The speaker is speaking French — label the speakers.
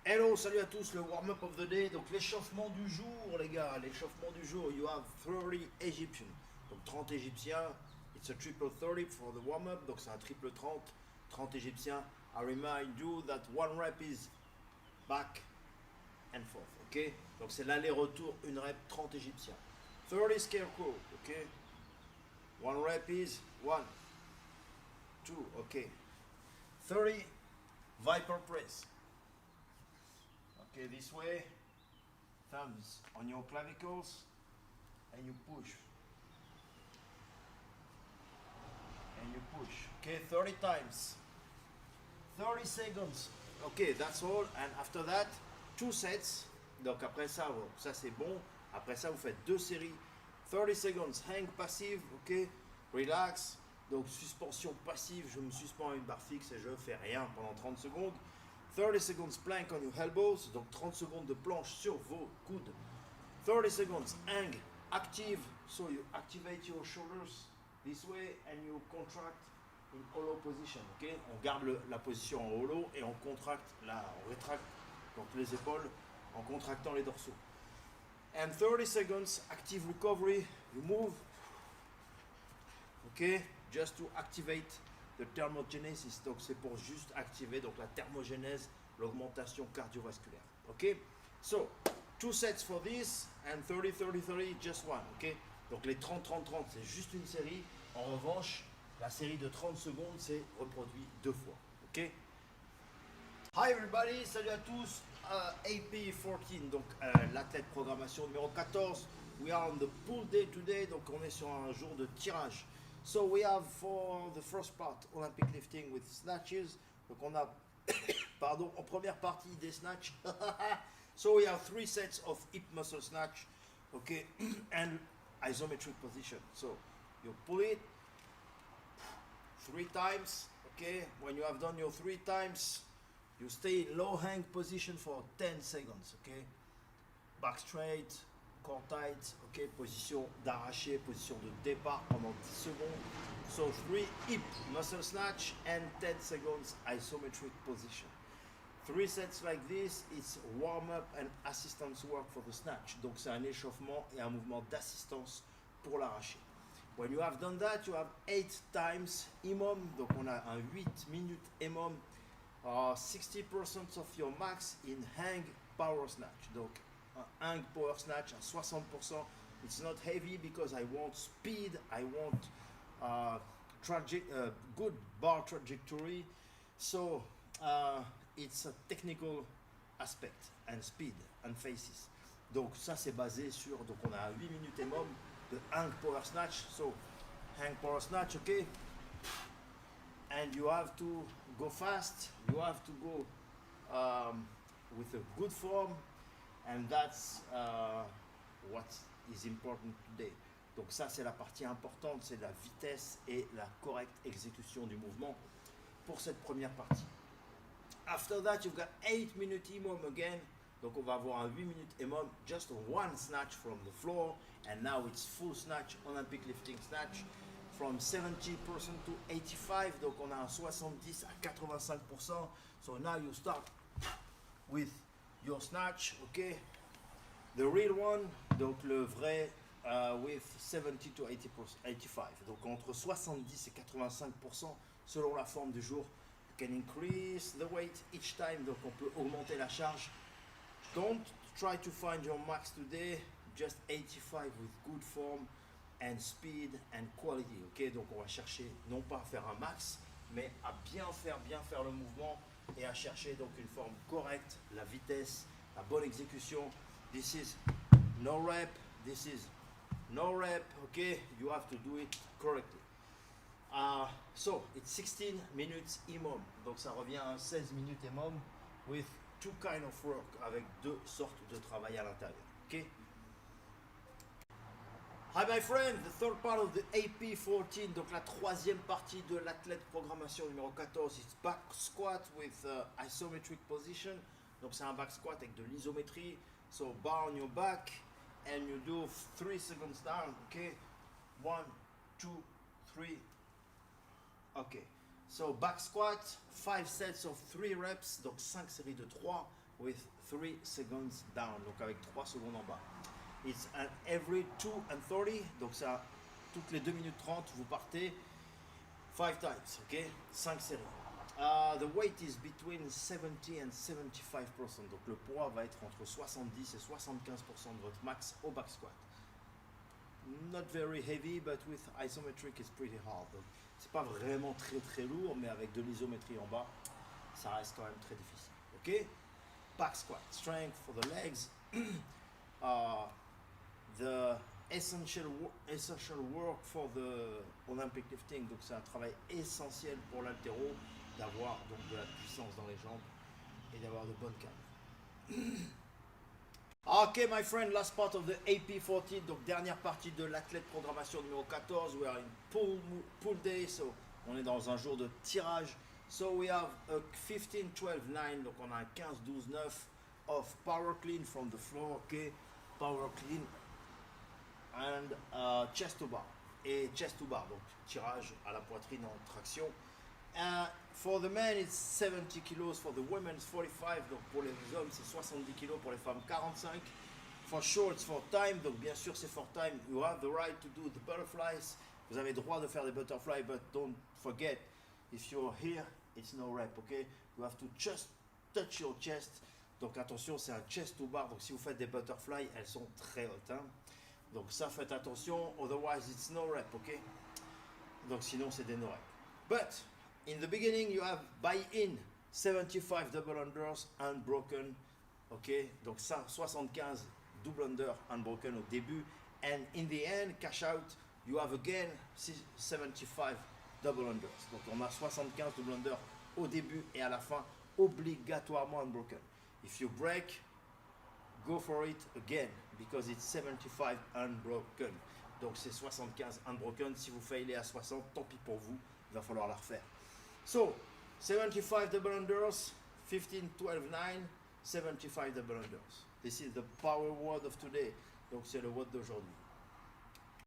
Speaker 1: Hello, salut à tous, le warm-up of the day, donc l'échauffement du jour les gars, l'échauffement du jour, you have 30 Egyptian, donc 30 Égyptiens, it's a triple 30 for the warm-up, donc c'est un triple 30, 30 Égyptiens, I remind you that one rep is back and forth, ok, donc c'est l'aller-retour, une rep, 30 Égyptiens, 30 scarecrow, ok, one rep is 1, 2, ok, 30 viper press. Okay, this way, thumbs on your clavicles, and you push. And you push. Okay, 30 times. 30 seconds. Okay, that's all. And after that, 2 sets. Donc après ça, ça c'est bon. Après ça, vous faites 2 séries. 30 seconds, hang passive, ok. Relax. Donc suspension passive, je me suspends à une barre fixe et je fais rien pendant 30 secondes. 30 seconds plank on your elbows, donc 30 secondes de planche sur vos coudes. 30 seconds hang active, so you activate your shoulders this way and you contract in hollow position. Ok, on garde la position en hollow et on contracte on rétracte donc les épaules en contractant les dorsaux. And 30 seconds active recovery, you move. Ok, just to activate the thermogenesis, donc c'est pour juste activer donc la thermogénèse, l'augmentation cardiovasculaire. Ok, so 2 sets for this and 30 30 30 just one. Ok, donc les 30 30 30 c'est juste une série. En revanche, la série de 30 secondes c'est reproduit 2 fois. Ok. Hi everybody, salut à tous. AP14, donc l'athlète programmation numéro 14. We are on the pool day today, donc on est sur un jour de tirage. So we have for the first part Olympic lifting with snatches. Donc on a, pardon, en première partie des snatch. So we have 3 sets of hip muscle snatch, okay, and isometric position. So you pull it 3 times, okay. When you have done your 3 times, you stay in low hang position for 10 seconds, okay. Back straight, core tight, ok, position d'arraché, position de départ pendant 10 secondes. So 3 hip muscle snatch and 10 seconds isometric position. 3 sets like this, it's warm up and assistance work for the snatch. Donc c'est un échauffement et un mouvement d'assistance pour l'arraché. When you have done that, you have 8 times EMOM. Donc on a un 8 minutes EMOM. 60% of your max in hang power snatch. Donc hang power snatch à 60%. It's not heavy because I want speed, I want good bar trajectory. So it's a technical aspect and speed and faces. Donc ça c'est basé sur, donc on a 8 minutes EMOM de hang power snatch. So hang power snatch, okay. And you have to go fast, you have to go with a good form, and that's what is important today. Donc ça c'est la partie importante, c'est la vitesse et la correcte exécution du mouvement pour cette première partie. After that you've got 8 minutes EMOM again, donc on va avoir un 8 minutes EMOM, just one snatch from the floor, and now it's full snatch, Olympic lifting snatch. From 70% to 85%, donc on a un 70 à 85%. So now you start with your snatch, okay? The real one, donc le vrai, with 70 to 85%. Donc entre 70 et 85% selon la forme du jour. You can increase the weight each time, donc on peut augmenter la charge. Don't try to find your max today, just 85 with good form and speed and quality, ok. Donc on va chercher non pas à faire un max, mais à bien faire le mouvement et à chercher donc une forme correcte, la vitesse, la bonne exécution. This is no rep, this is no rep, ok. You have to do it correctly. So it's 16 minutes EMOM, donc ça revient à 16 minutes EMOM with 2 kind of work, avec 2 sortes de travail à l'intérieur, ok. Hi my friend, the third part of the AP14, donc la troisième partie de l'athlète programmation numéro 14, it's back squat with isometric position. Donc c'est un back squat avec de l'isométrie. So bar on your back and you do 3 seconds down, okay? 1, 2, 3. Okay. So back squat, 5 sets of 3 reps, donc 5 séries de 3. with 3 seconds down, donc avec 3 secondes en bas. It's an every 2 and 30, donc ça, toutes les 2 minutes 30, vous partez 5 times, ok? 5 séries. The weight is between 70 and 75%, donc le poids va être entre 70 et 75% de votre max au back squat. Not very heavy, but with isometric it's pretty hard. Donc c'est pas vraiment très lourd, mais avec de l'isométrie en bas, ça reste quand même très difficile. Ok? Back squat, strength for the legs. The essential work for the Olympic lifting. Donc c'est un travail essentiel pour l'haltéro d'avoir donc de la puissance dans les jambes et d'avoir de bonnes câbles. Ok, my friend, last part of the AP14, donc dernière partie de l'athlète programmation numéro 14. We are in pool day, so on est dans un jour de tirage. So we have a 15, 12, 9, donc on a un 15, 12, 9 of power clean from the floor, ok, power clean and chest to bar, et chest to bar, donc tirage à la poitrine en traction. For the men it's 70 kilos, for the women it's 45, donc pour les hommes c'est 70 kilos, pour les femmes 45. For sure it's for time, donc bien sûr c'est for time. You have the right to do the butterflies, vous avez le droit de faire des butterflies, but don't forget, if you're here, it's no rep, okay? You have to just touch your chest, donc attention c'est un chest to bar, donc si vous faites des butterflies, elles sont très hautes, hein? Donc ça faites attention, otherwise it's no rep, ok? Donc sinon c'est des no rep. But in the beginning, you have buy-in 75 double unders unbroken, ok? Donc ça, 75 double under unbroken au début. And in the end, cash out, you have again 75 double unders. Donc on a 75 double under au début et à la fin, obligatoirement unbroken. If you break, go for it again, because it's 75 unbroken. Donc c'est 75 unbroken. Si vous failez à 60, tant pis pour vous, il va falloir la refaire. So, 75 double unders, 15, 12, 9, 75 double unders. This is the power word of today. Donc c'est le word d'aujourd'hui.